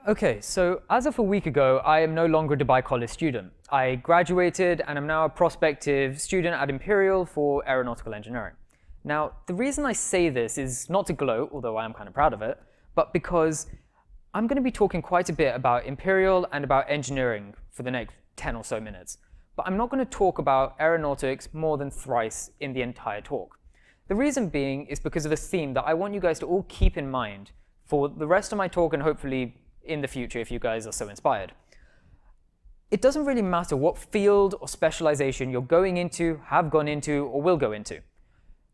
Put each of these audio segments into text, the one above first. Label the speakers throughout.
Speaker 1: Okay, so as of a week ago, I am no longer a DubaiCollege student. I graduated and I'm now a prospective student at Imperial for aeronautical engineering. Now, the reason I say this is not to gloat, although I am kind of proud of it, but because I'm going to be talking quite a bit about Imperial and about engineering for the next 10 or so minutes. But I'm not going to talk about aeronautics more than thrice in the entire talk. The reason being is because of a theme that I want you guys to all keep in mind for the rest of my talk and hopefully in the future if you guys are so inspired. It doesn't really matter what field or specialization you're going into, have gone into, or will go into.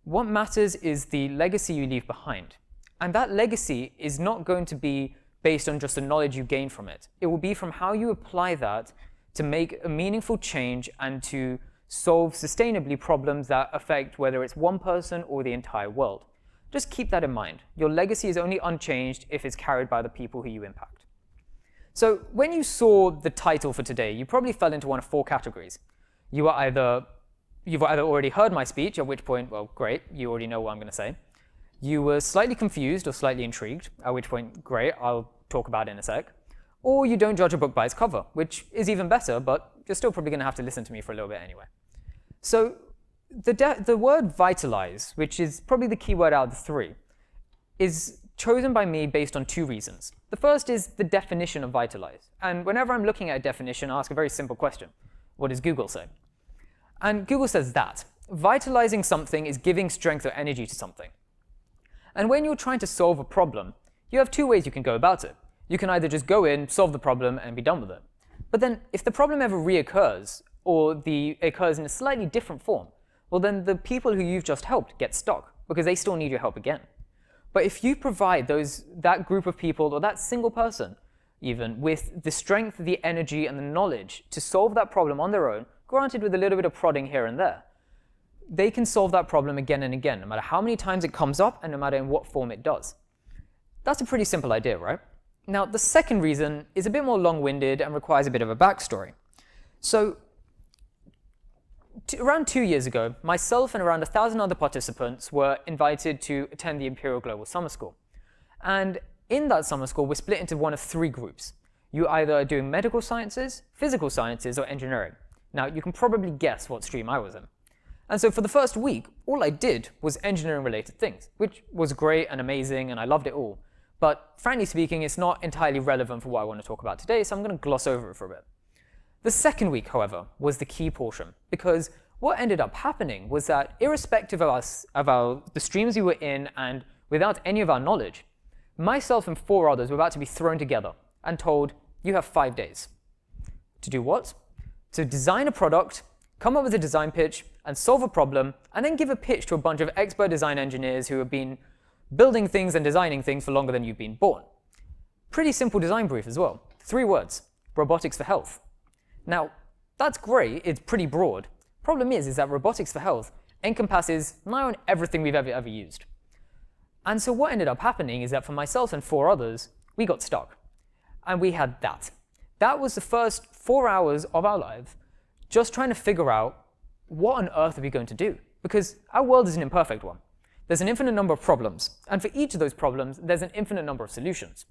Speaker 1: What matters is the legacy you leave behind. And that legacy is not going to be based on just the knowledge you gain from it. It will be from how you apply that to make a meaningful change and to solve sustainably problems that affect whether it's one person or the entire world. Just keep that in mind. Your legacy is only unchanged if it's carried by the people who you impact. So when you saw the title for today, you probably fell into one of four categories. You've either already heard my speech, at which point, well, great, you already know what I'm going to say. You were slightly confused or slightly intrigued, at which point, great, I'll talk about it in a sec. Or you don't judge a book by its cover, which is even better, but you're still probably going to have to listen to me for a little bit anyway. So the word vitalize, which is probably the key word out of the three, is chosen by me based on two reasons. The first is the definition of vitalize. And whenever I'm looking at a definition, I ask a very simple question. What does Google say? And Google says that vitalizing something is giving strength or energy to something. And when you're trying to solve a problem, you have two ways you can go about it. You can either just go in, solve the problem, and be done with it. But then if the problem ever reoccurs, or occurs in a slightly different form, well then the people who you've just helped get stuck, because they still need your help again. But if you provide that group of people, or that single person even, with the strength, the energy, and the knowledge to solve that problem on their own, granted with a little bit of prodding here and there, they can solve that problem again and again, no matter how many times it comes up and no matter in what form it does. That's a pretty simple idea, right? Now, the second reason is a bit more long-winded and requires a bit of a backstory. So around 2 years ago, myself and around 1,000 other participants were invited to attend the Imperial Global Summer School. And in that summer school, we're split into one of three groups. You either are doing medical sciences, physical sciences, or engineering. Now, you can probably guess what stream I was in. And so for the first week, all I did was engineering-related things, which was great and amazing, and I loved it all. But frankly speaking, it's not entirely relevant for what I want to talk about today, so I'm going to gloss over it for a bit. The second week, however, was the key portion, because what ended up happening was that irrespective of the streams we were in and without any of our knowledge, myself and four others were about to be thrown together and told, you have 5 days. To do what? To design a product, come up with a design pitch, and solve a problem, and then give a pitch to a bunch of expert design engineers who have been building things and designing things for longer than you've been born. Pretty simple design brief as well. 3 words, robotics for health. Now, that's great, it's pretty broad. Problem is that robotics for health encompasses nigh on everything we've ever used. And so what ended up happening is that for myself and 4 others, we got stuck. And we had that. That was the first 4 hours of our lives just trying to figure out what on earth are we going to do? Because our world is an imperfect one. There's an infinite number of problems, and for each of those problems, there's an infinite number of solutions,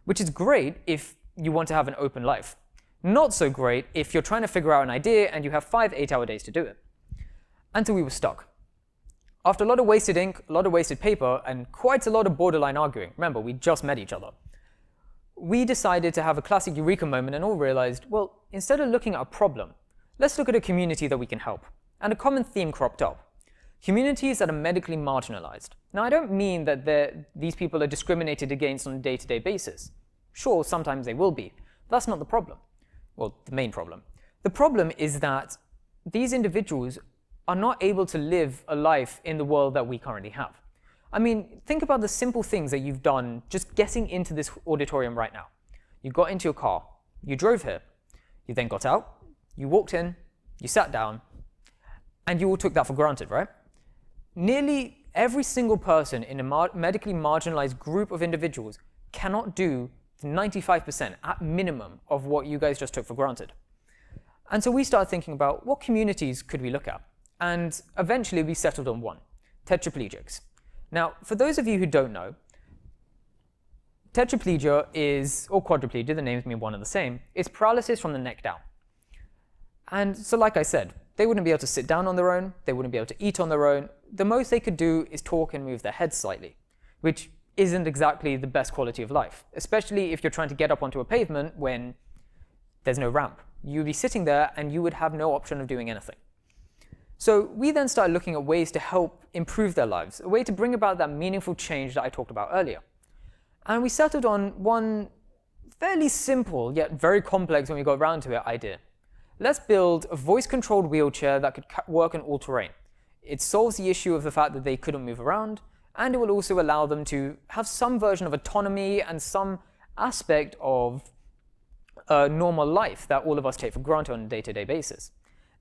Speaker 1: which is great if you want to have an open life. Not so great if you're trying to figure out an idea and you have 5 8-hour days to do it. Until we were stuck. After a lot of wasted ink, a lot of wasted paper, and quite a lot of borderline arguing, remember, we just met each other, we decided to have a classic eureka moment and all realized, well, instead of looking at a problem, let's look at a community that we can help. And a common theme cropped up. Communities that are medically marginalized. Now, I don't mean that these people are discriminated against on a day-to-day basis. Sure, sometimes they will be. But that's not the problem. Well, the main problem. The problem is that these individuals are not able to live a life in the world that we currently have. I mean, think about the simple things that you've done just getting into this auditorium right now. You got into your car. You drove here. You then got out. You walked in. You sat down. And you all took that for granted, right? Nearly every single person in a medically marginalized group of individuals cannot do 95% at minimum of what you guys just took for granted. And so we started thinking about what communities could we look at. And eventually we settled on one, tetraplegics. Now, for those of you who don't know, tetraplegia is, or quadriplegia, the names mean one and the same, it's paralysis from the neck down. And so like I said, they wouldn't be able to sit down on their own, they wouldn't be able to eat on their own. The most they could do is talk and move their heads slightly, which isn't exactly the best quality of life, especially if you're trying to get up onto a pavement when there's no ramp. You'd be sitting there and you would have no option of doing anything. So we then started looking at ways to help improve their lives, a way to bring about that meaningful change that I talked about earlier. And we settled on one fairly simple, yet very complex when we got around to it, idea. Let's build a voice-controlled wheelchair that could work in all terrain. It solves the issue of the fact that they couldn't move around, and it will also allow them to have some version of autonomy and some aspect of normal life that all of us take for granted on a day-to-day basis.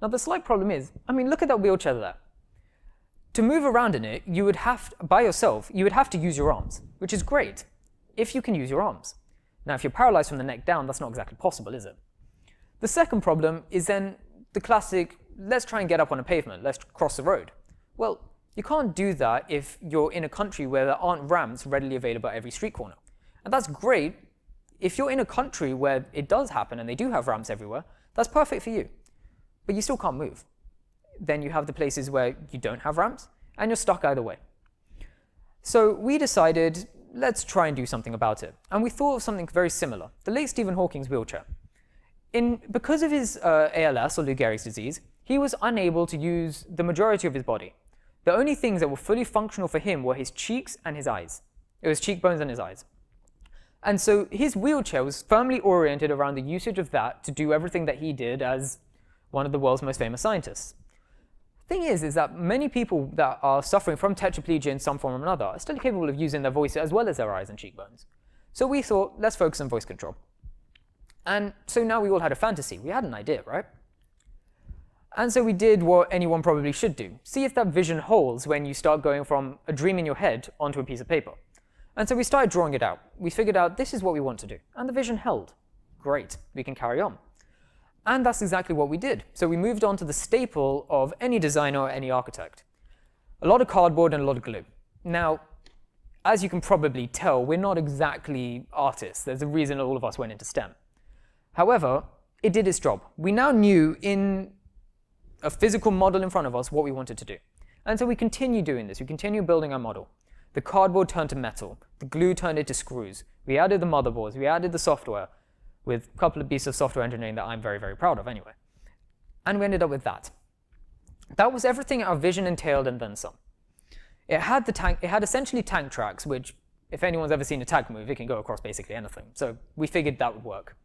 Speaker 1: Now, the slight problem is, I mean, look at that wheelchair there. To move around in it, you would have, by yourself, you would have to use your arms, which is great if you can use your arms. Now, if you're paralyzed from the neck down, that's not exactly possible, is it? The second problem is then the classic, let's try and get up on a pavement, let's cross the road. Well, you can't do that if you're in a country where there aren't ramps readily available at every street corner. And that's great if you're in a country where it does happen and they do have ramps everywhere, that's perfect for you. But you still can't move. Then you have the places where you don't have ramps, and you're stuck either way. So we decided, let's try and do something about it. And we thought of something very similar, the late Stephen Hawking's wheelchair. Because of his ALS, or Lou Gehrig's disease, he was unable to use the majority of his body. The only things that were fully functional for him were his cheeks and his eyes. It was cheekbones and his eyes. And so his wheelchair was firmly oriented around the usage of that to do everything that he did as one of the world's most famous scientists. The thing is that many people that are suffering from tetraplegia in some form or another are still capable of using their voice as well as their eyes and cheekbones. So we thought, let's focus on voice control. And so now we all had a fantasy. We had an idea, right? And so we did what anyone probably should do. See if that vision holds when you start going from a dream in your head onto a piece of paper. And so we started drawing it out. We figured out this is what we want to do. And the vision held. Great, we can carry on. And that's exactly what we did. So we moved on to the staple of any designer or any architect. A lot of cardboard and a lot of glue. Now, as you can probably tell, we're not exactly artists. There's a reason all of us went into STEM. However, it did its job. We now knew in a physical model in front of us what we wanted to do. And so we continued doing this. We continued building our model. The cardboard turned to metal. The glue turned into screws. We added the motherboards. We added the software with a couple of pieces of software engineering that I'm very, very proud of anyway. And we ended up with that. That was everything our vision entailed and then some. It had essentially tank tracks, which if anyone's ever seen a tank move, it can go across basically anything. So we figured that would work.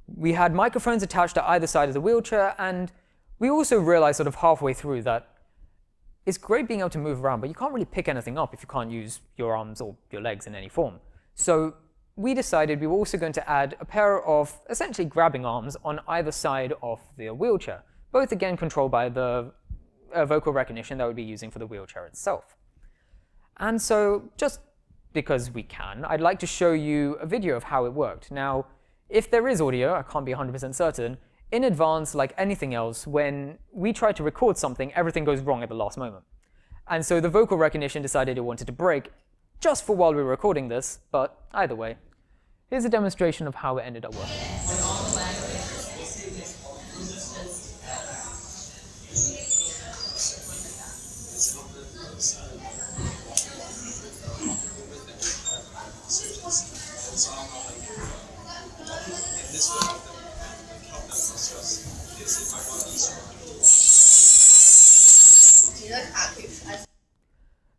Speaker 1: We had microphones attached to either side of the wheelchair, and we also realized sort of halfway through that it's great being able to move around, but you can't really pick anything up if you can't use your arms or your legs in any form. So we decided we were also going to add a pair of essentially grabbing arms on either side of the wheelchair, both again controlled by the vocal recognition that we'd be using for the wheelchair itself. And so just because we can, I'd like to show you a video of how it worked. Now, if there is audio, I can't be 100% certain, in advance, like anything else, when we try to record something, everything goes wrong at the last moment. And so the vocal recognition decided it wanted to break just for while we were recording this, but either way, here's a demonstration of how it ended up working.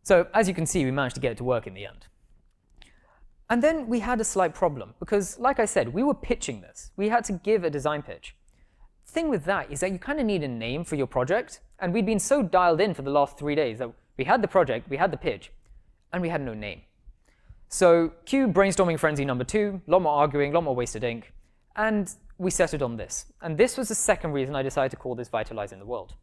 Speaker 1: So as you can see, we managed to get it to work in the end. And then we had a slight problem, because like I said, we were pitching this. We had to give a design pitch. The thing with that is that you kind of need a name for your project, and we'd been so dialed in for the last 3 days that we had the project, we had the pitch, and we had no name. So cue brainstorming frenzy number 2, a lot more arguing, a lot more wasted ink, and we settled on this. And this was the second reason I decided to call this Vitalizing the World.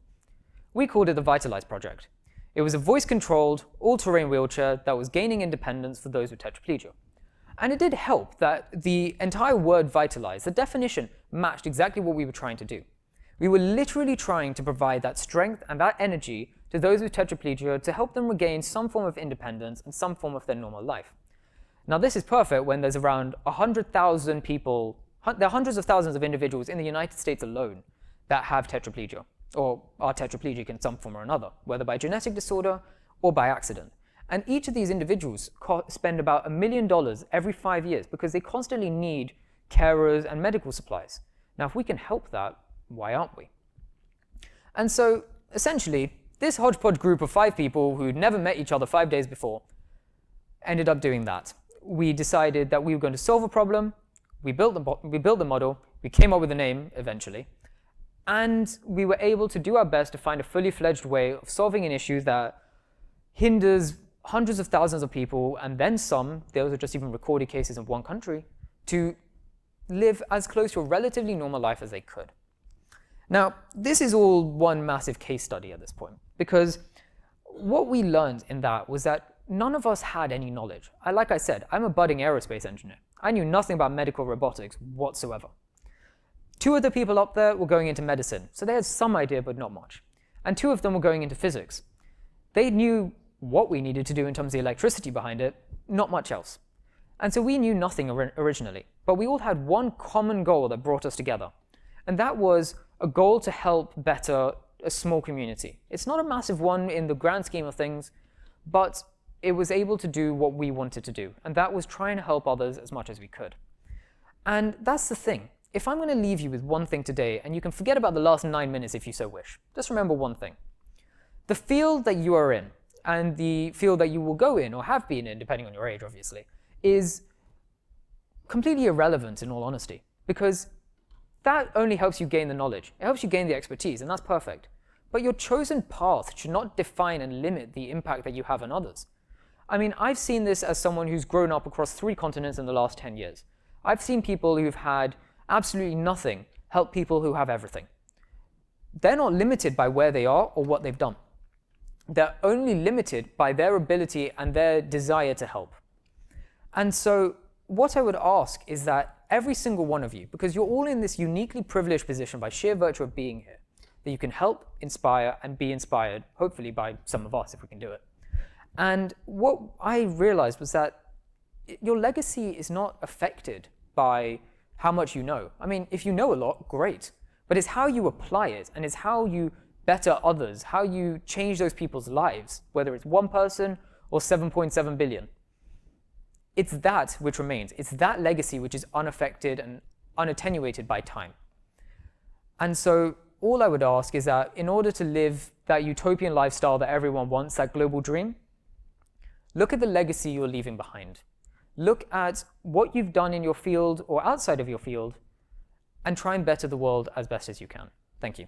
Speaker 1: We called it the Vitalized Project. It was a voice-controlled, all-terrain wheelchair that was gaining independence for those with tetraplegia. And it did help that the entire word vitalized, the definition, matched exactly what we were trying to do. We were literally trying to provide that strength and that energy to those with tetraplegia to help them regain some form of independence and some form of their normal life. Now, this is perfect when there's around 100,000 people, there are hundreds of thousands of individuals in the United States alone that have tetraplegia, or are tetraplegic in some form or another, whether by genetic disorder or by accident. And each of these individuals spend about $1 million every 5 years because they constantly need carers and medical supplies. Now, if we can help that, why aren't we? And so, essentially, this hodgepodge group of 5 people who'd never met each other 5 days before ended up doing that. We decided that we were going to solve a problem, we built the model, we came up with a name eventually, and we were able to do our best to find a fully fledged way of solving an issue that hinders hundreds of thousands of people, and then some, those are just even recorded cases in one country, to live as close to a relatively normal life as they could. Now, this is all one massive case study at this point, because what we learned in that was that none of us had any knowledge. Like I said, I'm a budding aerospace engineer. I knew nothing about medical robotics whatsoever. 2 of the people up there were going into medicine, so they had some idea, but not much. And 2 of them were going into physics. They knew what we needed to do in terms of the electricity behind it, not much else. And so we knew nothing originally, but we all had one common goal that brought us together. And that was a goal to help better a small community. It's not a massive one in the grand scheme of things, but it was able to do what we wanted to do, and that was trying to help others as much as we could. And that's the thing. If I'm going to leave you with one thing today, and you can forget about the last 9 minutes if you so wish, just remember one thing. The field that you are in, and the field that you will go in, or have been in, depending on your age, obviously, is completely irrelevant in all honesty, because that only helps you gain the knowledge. It helps you gain the expertise, and that's perfect. But your chosen path should not define and limit the impact that you have on others. I mean, I've seen this as someone who's grown up across 3 continents in the last 10 years. I've seen people who've had absolutely nothing help people who have everything. They're not limited by where they are or what they've done. They're only limited by their ability and their desire to help. And so what I would ask is that every single one of you, because you're all in this uniquely privileged position by sheer virtue of being here, that you can help, inspire, and be inspired, hopefully by some of us if we can do it. And what I realized was that your legacy is not affected by how much you know. I mean, if you know a lot, great. But it's how you apply it, and it's how you better others, how you change those people's lives, whether it's 1 person or 7.7 billion. It's that which remains. It's that legacy which is unaffected and unattenuated by time. And so all I would ask is that in order to live that utopian lifestyle that everyone wants, that global dream, look at the legacy you're leaving behind. Look at what you've done in your field or outside of your field, and try and better the world as best as you can. Thank you.